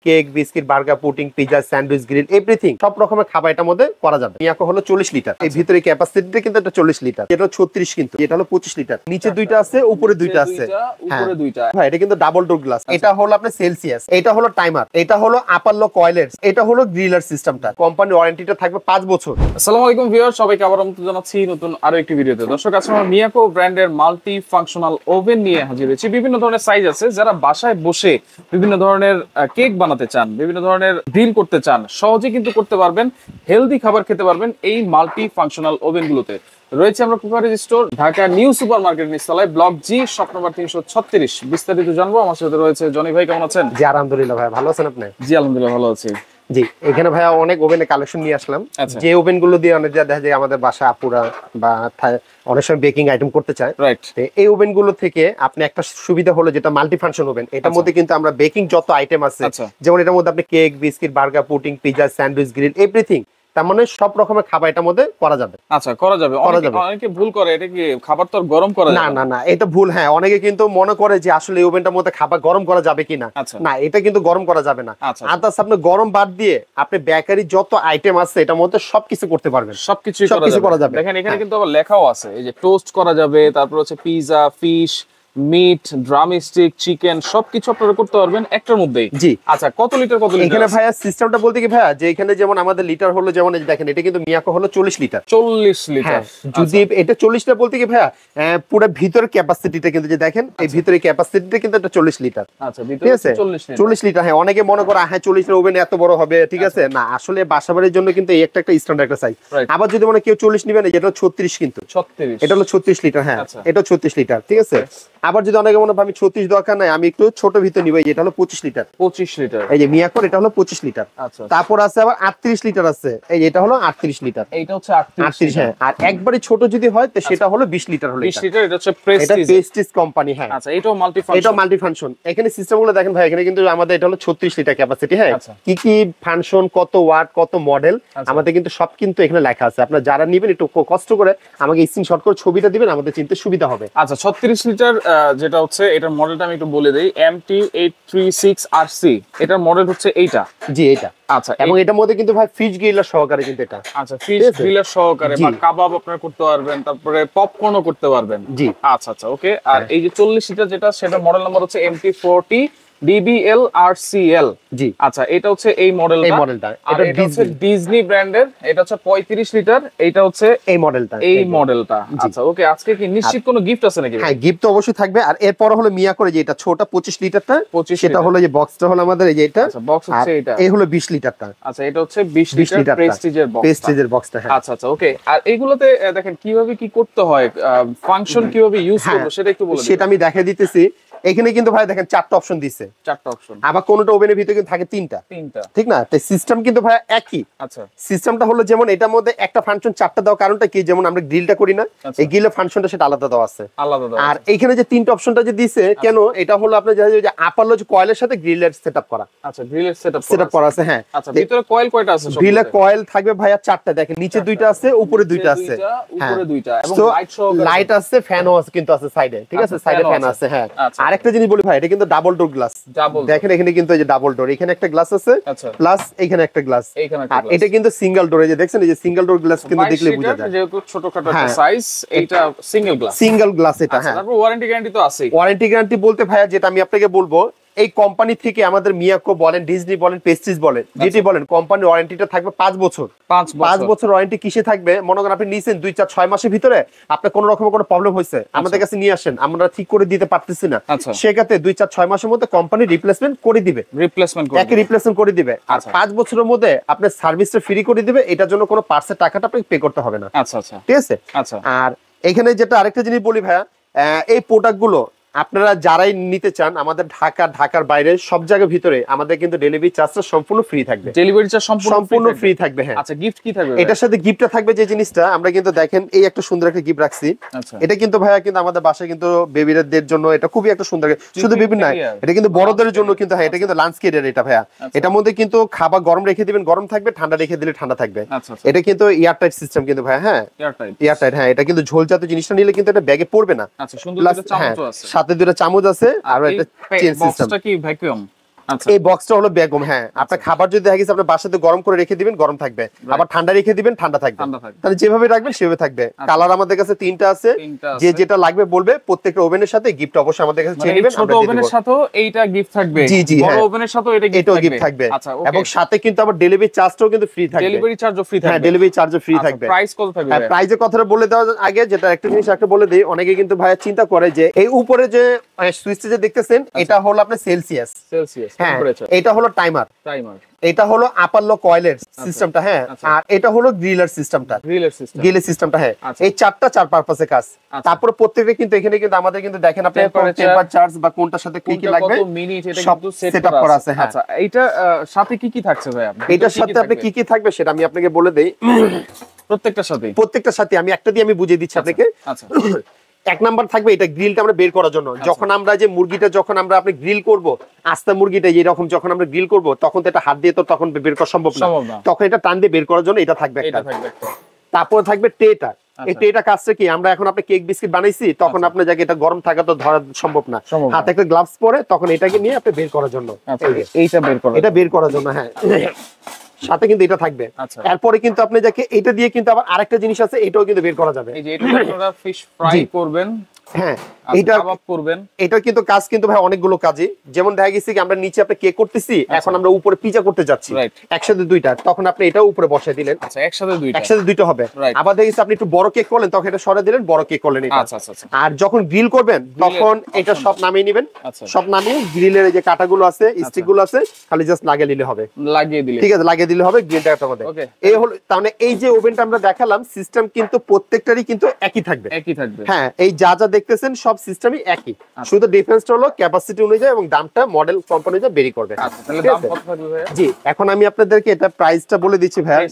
Cake, biscuit, burger, pudding, pizza, sandwich, grill, everything সব রকমের খাবার এটার মধ্যে করা যাবে। মিয়াকো হলো 40 লিটার, এই ভিতরে ক্যাপাসিটিটা কিন্তু এটা 40 লিটার, এটা 36, কিন্তু এটা হলো 25 লিটার। নিচে দুইটা আছে, উপরে দুইটা আছে, উপরে দুইটা। হ্যাঁ, এটা কিন্তু ডাবল ডোর গ্লাস। এটা হলো আপনার সেলসিয়াস, এটা হলো টাইমার, এটা হলো আপার লো কয়েলার, এটা হলো গ্রিলার সিস্টেমটা। কোম্পানি ওয়ারেন্টিটা থাকবে 5 বছর। আসসালামু আলাইকুম ভিউয়ার, সবাইকে আবার আমন্ত্রণ জানাচ্ছি নতুন আরো একটি ভিডিওতে। দর্শক, আজকে আমরা মিয়াকো ব্র্যান্ডের মাল্টি ফাংশনাল ওভেন নিয়ে হাজির হয়েছি। বিভিন্ন ধরনের সাইজ আছে, যারা বাসায় বসে বিভিন্ন ধরনের কেক বানাতে চান, বিভিন্ন ধরনের গ্রিল করতে চান, সহজে কিন্তু করতে পারবেন, হেলদি খাবার খেতে পারবেন এই মাল্টি ফাংশনাল ওভেনগুলোতে। রয়েছে আমরা Cookerage Store, Dhaka New Super Market নিচতলায়, ব্লক জি, শপ নম্বর 336। বিস্তারিত জানবো। আমার সাথে রয়েছে জনি ভাই। কেমন আছেন? জি আলহামদুলিল্লাহ ভাই, ভালো আছেন আপনি? জি আলহামদুলিল্লাহ ভালো আছি। জি, এখানে ভাইয়া অনেক ওভেনের কালেকশন নিয়ে আসলাম। যে ওভেন গুলো দিয়ে অনেক দেখা যায় আমাদের বাসা আপুরা বা অনেক সময় বেকিং আইটেম করতে চায়, রাইট? এই ওভেন গুলো থেকে আপনি একটা সুবিধা হলো যেটা মাল্টি ফাংশন ওভেন, এটার মধ্যে কিন্তু আমরা বেকিং যত আইটেম আছে, যেমন এটার মধ্যে আপনি cake, biscuit, burger, pudding, pizza, sandwich, grill, everything, তার মানে সব রকমের খাবার এটার মধ্যে করা যাবে। আচ্ছা, করা যাবে। অনেকে ভুল করে, এটা কি খাবার তো গরম করা যাবে? না না, এটা ভুল। হ্যাঁ, অনেকে কিন্তু মনে করে যে আসলে এই ওভেনটার মধ্যে খাবার গরম করা যাবে কিনা। না, এটা কিন্তু গরম করা যাবে না। আদার্স আপনি গরম বাদ দিয়ে আপনি বেকারি যত আইটেম আছে এটার মধ্যে সবকিছু করতে পারবেন, সবকিছু করা যাবে। দেখেন এখানে কিন্তু আবার লেখাও আছে, এই যে টোস্ট করা যাবে, তারপর হচ্ছে pizza, fish, meat, drum stick, chicken, সবকিছু আপনারা করতে পারবেন একটার মধ্যেই। জি। আচ্ছা, কত লিটার এখানে ভাইয়া সিস্টেমটা বলতে কি ভাইয়া, যে এখানে যেমন আমাদের লিটার হলো, যেমন দেখেন এটা কিন্তু মিয়াকো হলো 40 লিটার। 40 লিটার। যদি এটা 40 লিটার বলতে কি ভাইয়া, পুরো ভিতরের ক্যাপাসিটিটা কিন্তু যে দেখেন, এই ভিতরের ক্যাপাসিটিটা কিন্তু এটা 40 লিটার। আচ্ছা, ভিতরে 40 লিটার। হ্যাঁ, অনেকে মনে করে হ্যাঁ 40 লিটার ওভেন এত বড় হবে, ঠিক আছে? না, আসলে বাসাবাড়ির জন্য কিন্তু এই একটা স্ট্যান্ডার্ড একটা সাইজ। আবার যদি মনে কেউ 40 নেবেন, এটা 36, কিন্তু 36, এটা হলো 36 লিটার। হ্যাঁ, এটা 36 লিটার, ঠিক আছে? আবার যদি অনেকে মনে আমি 36 দরকার নাই, আমি একটু ছোট ভিতর নিব, এটা হলো 25 লিটার। 25 লিটার, এই যে মিয়াকোর, এটা হলো 25 লিটার। আচ্ছা, তারপর আছে আবার 38 লিটার আছে, এই এটা হলো 38 লিটার। এইটা হচ্ছে 38। হ্যাঁ, আর একবারে ছোট যদি হয় তো সেটা হলো 20 লিটার হলো। 20 লিটার, এটা হচ্ছে প্রেস্টিজ কোম্পানি। হ্যাঁ, আচ্ছা, এটাও মাল্টি ফাংশন। এটাও মাল্টি ফাংশন। এখানে সিস্টেমগুলো দেখেন ভাই, এখানে কিন্তু আমাদের এটা হলো 36 লিটার ক্যাপাসিটি। হ্যাঁ, কি কি ফাংশন, কত ওয়াট, কত মডেল, আমাদের কিন্তু সব কিন্তু এখানে লেখা আছে। আপনারা যারা নেবেন একটু কষ্ট করে আমাকে স্ক্রিনশট করে ছবিটা দিবেন, আমাদের চিনতে সুবিধা হবে। আচ্ছা, 36 লিটার যেটা হচ্ছে, এটার মডেলটা আমি একটু বলে দেই, MT836RC, এটার মডেল হচ্ছে এইটা। জি, এইটা। আচ্ছা, এবং এটার মধ্যে কিন্তু ভাই ফিশ গ্রিলার সহকারে কিন্তু এটা। আচ্ছা, ফিশ গ্রিলার সহকারে, বা কাবাব আপনারা করতে পারবেন, তারপরে পপকর্নও করতে পারবেন। জি, আচ্ছা আচ্ছা, ওকে। আর এই যে 40 লিটার যেটা, সেটা মডেল নাম্বার হচ্ছে MT40 DBL-RCL। জি, আচ্ছা, এটা হচ্ছে এই মডেলটা। এটা হচ্ছে ডিজনি ব্র্যান্ডের, এটা হচ্ছে 35 লিটার, এটা হচ্ছে এই মডেলটা। আচ্ছা, ওকে। আজকে কি নিশ্চিত কোনো গিফট আছে নাকি? হ্যাঁ, গিফট তো অবশ্যই থাকবে। আর এরপর হলো মিয়া করে যে এটা ছোট 25 লিটারটা, সেটা হলো যে বক্সটা হলো আমাদের এই যে এটা। আচ্ছা, বক্স হচ্ছে এটা। এই হলো 20 লিটারটা। আচ্ছা, এটা হচ্ছে 20 লিটার প্রেস্টিজের বক্সটা। হ্যাঁ, আচ্ছা আচ্ছা, ওকে। আর এইগুলোতে দেখেন কিভাবে কি করতে হয়, ফাংশন কিভাবে ইউজ করব সেটা একটু বলুন। সেটা আমি দেখিয়ে দিতেছি। এখানে কিন্তু ভাই দেখেন 4টা অপশন দিছে। 4টা অপশন। আবার কোনটা ওভেনের ভিতরে কিন্তু থাকে 3টা। ঠিক না? তাই সিস্টেম কিন্তু ভাই একই। আচ্ছা, সিস্টেমটা হলো যেমন এটার মধ্যে একটা ফাংশন 4টা দাও, কারণটা কি, যেমন আমরা গ্রিলটা করি না, এই গ্রিলের ফাংশনটা সেটা আলাদা দাও আছে। আর এইখানে যে 3টা অপশনটা যে দিছে, কেন এটা হলো আপনার যে আপার লো কয়েলের সাথে গ্রিলের সেটআপ করা। আচ্ছা, গ্রিলের সেটআপ করা আছে। হ্যাঁ, আচ্ছা, ভিতরে কয়েল কয়টা আছে? গ্রিলের কয়েল থাকবে ভাইয়া 4টা। দেখেন নিচে 2টা আছে, উপরে 2টা আছে। উপরে 2টা, এবং লাইট আছে, ফ্যানও আছে কিন্তু আছে সাইডে। ঠিক আছে, সাইডে ফ্যান আছে। হ্যাঁ, আরেকটা জিনিস বলি ভাই, এটা কিন্তু ডাবল ডোর গ্লাস। দেখেন এখানে কিন্তু এই যে ডাবল ডোর, এখানে একটা গ্লাস আছে, প্লাস এখানে একটা গ্লাস। আর এটা কিন্তু সিঙ্গেল ডোর। এই যে দেখছেন, এই যে সিঙ্গেল ডোর গ্লাস কিন্তু দেখলে বোঝা যায়, যেহেতু ছোটখাটো একটা সাইজ, এটা সিঙ্গেল গ্লাস এটা। হ্যাঁ, তারপর ওয়ারেন্টি গ্যারান্টি তো আছে। ওয়ারেন্টি গ্যারান্টি বলতে ভাইয়া যেটা আমি আপনাকে বলবো, এই কোম্পানি থেকে আমাদের মিয়াকো বলেন, ডিজনি বলেন, পেস্টিজ বলেন, যেটি বলেন, কোম্পানির ওয়ারেন্টিটা থাকবে 5 বছর। 5 বছর ওয়ারেন্টি কিসে থাকবে? মনে করেন আপনি নিছেন 2-4-6 মাসের ভিতরে আপনার কোনো রকমের কোনো প্রবলেম হয়েছে, আমাদের কাছে নিয়ে আসেন, আমরা ঠিক করে দিতে পারতেছি না, সেক্ষেত্রে 2-4-6 মাসের মধ্যে কোম্পানি রিপ্লেসমেন্ট করে দিবে। রিপ্লেসমেন্ট করে দিবে। আর 5 বছরের মধ্যে আপনার সার্ভিসটা ফ্রি করে দিবে। এটার জন্য কোনো পার্সের টাকাটা আপনাকে পে করতে হবে না। আচ্ছা আচ্ছা, ঠিক আছে। আচ্ছা, আর এখানে যেটা আরেকটা জিনিস বলি ভাইয়া, এই প্রোডাক্টগুলো আপনারা যারাই নিতে চান, আমাদের ঢাকার বাইরে সব জায়গার ভিতরে আমাদের কিন্তু ডেলিভারি চার্জটা সম্পূর্ণ ফ্রি থাকবে। ডেলিভারি চার্জ সম্পূর্ণ ফ্রি থাকবে। হ্যাঁ, আচ্ছা, গিফট কি থাকবে? এটার সাথে গিফটটা থাকবে যে জিনিসটা, আমরা কিন্তু দেখেন এই একটা সুন্দর একটা গিফট রাখছি। এটা কিন্তু ভাইয়া কিন্তু আমাদের বাসায় কিন্তু বেবিদের জন্য এটা খুবই একটা সুন্দর, শুধু বেবি না, এটা কিন্তু বড়দের জন্য কিন্তু। হ্যাঁ, এটা কিন্তু লাঞ্চ কেরিয়ার এটা ভাইয়া। এটার মধ্যে কিন্তু খাবার গরম রেখে দিবেন, গরম থাকবে, ঠান্ডা রেখে দিলে ঠান্ডা থাকবে। এটা কিন্তু এয়ার টাইট সিস্টেম কিন্তু ভাইয়া। হ্যাঁ, এয়ার টাইট। হ্যাঁ, এটা কিন্তু ঝোলজাত জিনিসটা নিলে কিন্তু এটা ব্যাগে পড়বে না। আচ্ছা, সুন্দর একটা চামচ আছে, সাথে 2টা চামচ আছে। আর এটা চেন সিস্টেম। বক্সটা কি ভ্যাকুয়াম? এই বক্সটা হলো বেগম। হ্যাঁ, আপনার খাবার যদি দেখা গেছে আপনার বাসাতে গরম করে রেখে দিবেন, গরম থাকবে, আবার ঠান্ডা রেখে দিবেন, ঠান্ডা থাকবে। তাহলে যেভাবে রাখবেন সেভাবে থাকবে। কালার আমাদের কাছে 3টা আছে, যে যেটা লাগবে বলবে। প্রত্যেকটা ওভেনের সাথে গিফট অবশ্যই আমাদের কাছে চেয়ে নেবেন। ছোট ওভেনের সাথেও এইটা গিফট থাকবে, বড় ওভেনের সাথেও এটাও গিফট থাকবে। এবং সাথে কিন্তু আবার ডেলিভারি চার্জটাও কিন্তু ফ্রি থাকবে। ডেলিভারি চার্জও ফ্রি থাকবে। হ্যাঁ, ডেলিভারি চার্জও ফ্রি থাকবে। প্রাইস কত থাকবে? হ্যাঁ, প্রাইসের কথাটা বলে দেওয়ার আগে যেটা একটা জিনিস একটা বলে দেই, অনেকে কিন্তু ভাইয়া চিন্তা করে যে এই উপরে যে সুইচটা যে দেখতেছেন এটা হলো আপনার সেলসিয়াস। হ্যাঁ, এটা হলো টাইমার। এটা হলো আপার লো কয়েলের সিস্টেমটা। হ্যাঁ, আর এটা হলো গ্রিলার সিস্টেমটা। গ্রিলের সিস্টেমটা। হ্যাঁ, এই চারটা চার পারপাসে কাজ। তারপর প্রত্যেকটা কিন্তু এখানে কিন্তু আমাদের কিন্তু দেখেন আপনি টেম্পার চার্জ বা কোনটার সাথে কি কি লাগবে কত মিনিট এটা সব কিন্তু সেটআপ করা আছে। হ্যাঁ, আচ্ছা, এইটা সাথে কি কি থাকছে ভাই? আপনি এটার সাথে আপনি কি কি থাকবে সেটা আমি আপনাকে বলে দেই। প্রত্যেকটার সাথে আমি একটা দিয়ে আমি বুঝিয়ে দিচ্ছি আপনাকে। আচ্ছা, এক নাম্বার থাকবে এটা গ্রিলটা আমরা বের করার জন্য। যখন আমরা যে মুরগিটা যখন আমরা আপনি গ্রিল করব, আস্তা মুরগিটা এরকম যখন আমরা গ্রিল করব, তখন তো এটা হাত দিয়ে তো তখন বের করা সম্ভব না, তখন এটা টান দিয়ে বের করার জন্য এটা থাকবে একটা। তারপর থাকবে ট্রেটা। এই ট্রেটা কাজটা কি, আমরা এখন আপনি কেক বিস্কিট বানাইছি, তখন আপনি যাকে এটা গরম থাকা তো ধরা সম্ভব না, হাতে একটা গ্লাভস পরে তখন এটাকে নিয়ে আপনি বের করার জন্য, এটা বের করার জন্য। হ্যাঁ, সাথে কিন্তু এটা থাকবে। এরপরে কিন্তু আপনি যাকে এটা দিয়ে কিন্তু আবার আরেকটা জিনিস আছে, এটাও কিন্তু বের করা যাবে। এই যে এটা আপনারা ফিশ ফ্রাই করবেন। হ্যাঁ, এটা কিন্তু কাজ কিন্তু ভাই অনেকগুলো কাজই। যেমন দেখা গেছে কি আমরা নিচে আপনি কেক করতেছি, এখন আমরা উপরে পিজা করতে যাচ্ছি, একসাথে দুইটা, তখন আপনি এটাও উপরে বসাই দিলেন। আচ্ছা, একসাথে দুইটা হবে। আবার দেখা গেছে আপনি একটু বড় কেক করলেন, তখন এটা সরে দিলেন, বড় কেক করলেন এটা। আর যখন গ্রিল করবেন তখন এটা সব নামিয়ে নেবেন। সব নামিয়ে গ্রিলের এই যে কাটাগুলো আছে, স্টিক গুলো আছে, খালি জাস্ট লাগিয়ে দিলে হবে। ঠিক আছে, লাগিয়ে দিলে হবে গ্রিলটার মধ্যে। এই হলো তার মানে এই যে ওভেনটা আমরা দেখালাম, সিস্টেম কিন্তু প্রত্যেকটারই কিন্তু একই থাকবে। হ্যাঁ, এই যা যা দেখতেছেন সব সিস্টেমই একই, শুধু ডিফারেন্সটা হলো ক্যাপাসিটি অনুযায়ী এবং দামটা মডেল কোম্পানি অনুযায়ী ভেরি করবে। জি, এখন আমি আপনাদেরকে এটা প্রাইসটা বলে দিচ্ছি ভাই।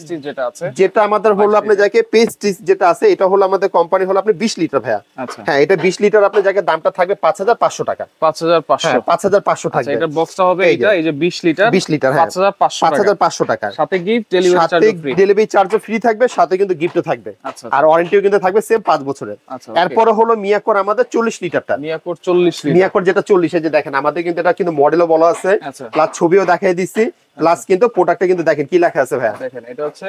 যেটা আমাদের হলো আপনি যাকে পেস্টিজ যেটা আছে, এটা হলো আমাদের কোম্পানি হলো আপনি 20 লিটার ভাইয়া। হ্যাঁ, এটা 20 লিটার আপনি যাকে দামটা থাকবে 5500 টাকা। 5500 থাকবে। এটা বক্সটা হবে এটা, এই যে 20 লিটার হ্যাঁ, 5500 টাকা। সাথে গিফট ডেলিভারি চার্জও ফ্রি থাকবে, সাথে কিন্তু গিফটও থাকবে, আর ওয়ারেন্টিও কিন্তু থাকবে সেম 5 বছরের। এরপর হলো মিয়াকোর আমাদের 40 লিটারটা। মিয়াকোর যেটা 40, এই যে দেখেন আমাদের কিন্তু এটা কিন্তু মডেলও বলা আছে, প্লাস ছবিও দেখাই দিচ্ছি, প্লাস কিন্তু প্রোডাক্টটা কিন্তু দেখেন কি লেখা আছে ভাইয়া। দেখেন এটা হচ্ছে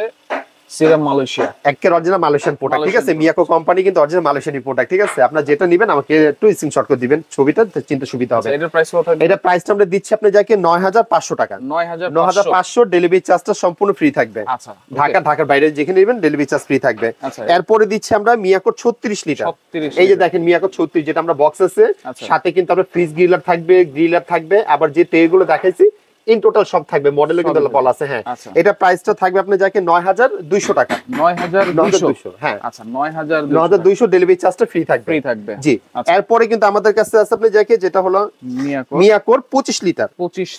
সিরাম মালয়েশিয়া, একের অরিজিনাল মালয়েশিয়ান প্রোডাক্ট। ঠিক আছে, মিয়াকো কোম্পানি কিন্তু অরিজিনাল মালয়েশিয়ান প্রোডাক্ট। ঠিক আছে, আপনারা যেটা নেবেন আমাকে একটু স্ক্রিনশট করে দিবেন, ছবিটা চিন্তা সুবিধা হবে। এটার প্রাইস কত থাকবে? এটা প্রাইসটা আমরা দিচ্ছি আপনি যাকে 9500 টাকা। 9500 ডেলিভারি চার্জটা সম্পূর্ণ ফ্রি থাকবে। আচ্ছা, ঢাকার বাইরে যেখানে নেবেন ডেলিভারি চার্জ ফ্রি থাকবে। এরপরে দিচ্ছি আমরা মিয়াকো 36 লিটার। এই যে দেখেন মিয়াকো 36, যেটা আমরা বক্স আছে, সাথে কিন্তু আপনার ফ্রিজ গ্রিলার থাকবে, আবার যে ট্রেগুলো দেখাইছি ইন টোটাল সব থাকবে, মডেলও কিন্তু বলা আছে। হ্যাঁ, এটা প্রাইসটা থাকবে আপনি যাকে 9200 টাকা। 9200। হ্যাঁ, আচ্ছা, 9200 ডেলিভারি চার্জটা ফ্রি থাকবে। জি, এরপরে কিন্তু আমাদের কাছে আছে আপনি যাকে যেটা হলো মিয়াকোর 25 লিটার।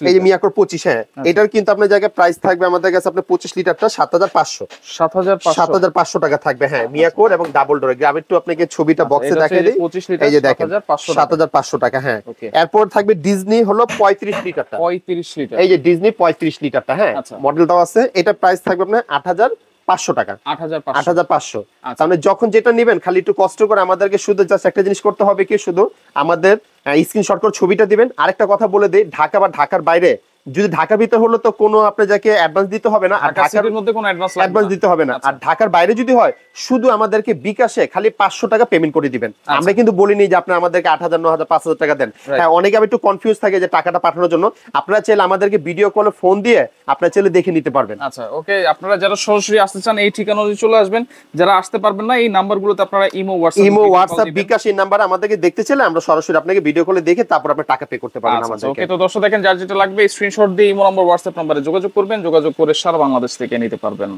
এই যে মিয়াকোর 25। হ্যাঁ, এটার কিন্তু আপনার জায়গায় প্রাইস থাকবে আমাদের কাছে আপনি 25 লিটারটা 7500 টাকা থাকবে। হ্যাঁ, মিয়াকোর এবং ডাবল ডোর। আমি একটু আপনাকে ছবিটা বক্সে দেখাই দিই। এই যে দেখেন 7500 টাকা। হ্যাঁ, এরপর থাকবে ডিজনি হলো 35 লিটারটা। 35 লিটার। এই যে ডিজনি 35 লিটারটা। হ্যাঁ, মডেলটাও আছে। এটা প্রাইস থাকবে আপনার 8500 টাকা। 8500। তাহলে যখন যেটা নেবেন খালি একটু কষ্ট করে আমাদেরকে শুধু জাস্ট একটা জিনিস করতে হবে, কি শুধু আমাদের স্ক্রিনশট করে ছবিটা দিবেন। আরেকটা কথা বলে দেই, ঢাকা বা ঢাকার বাইরে, যদি ঢাকার ভিতরে হলো তো কোনো আপনি যাকে অ্যাডভান্স দিতে হবে না, আর ঢাকার মধ্যে কোনো অ্যাডভান্স দিতে হবে না। আর ঢাকার বাইরে যদি হয় শুধু আমাদেরকে বিকাশে খালি 500 টাকা পেমেন্ট করে দিবেন। আমরা কিন্তু বলিনি যে আপনি আমাদেরকে 8000 9000 5000 টাকা দেন। হ্যাঁ, অনেকে আমি একটু কনফিউজ থাকে যে টাকাটা পাঠানোর জন্য। আপনারা চাইলে আমাদেরকে ভিডিও কলে ফোন দিয়ে আপনারা চাইলে দেখে নিতে পারবেন। আচ্ছা, ওকে, আপনারা যারা সরাসরি আসতে চান এই ঠিকানায় চলে আসবেন, যারা আসতে পারবেন না এই নাম্বারগুলোতে আপনারা ইমো হোয়াটসঅ্যাপ বিকাশ এই নাম্বার আমাদেরকে দেখতে চাইলে আমরা সরাসরি আপনাকে ভিডিও কলে দেখে তারপর আপনি টাকা পে করতে পারবেন আমাদেরকে। ওকে, তো দর্শক দেখেন যার যেটা লাগবে স্ক্রিনশট দিয়ে ইমো নাম্বার হোয়াটসঅ্যাপ নম্বরে যোগাযোগ করবেন, যোগাযোগ করে সারা বাংলাদেশ থেকে নিতে পারবেন।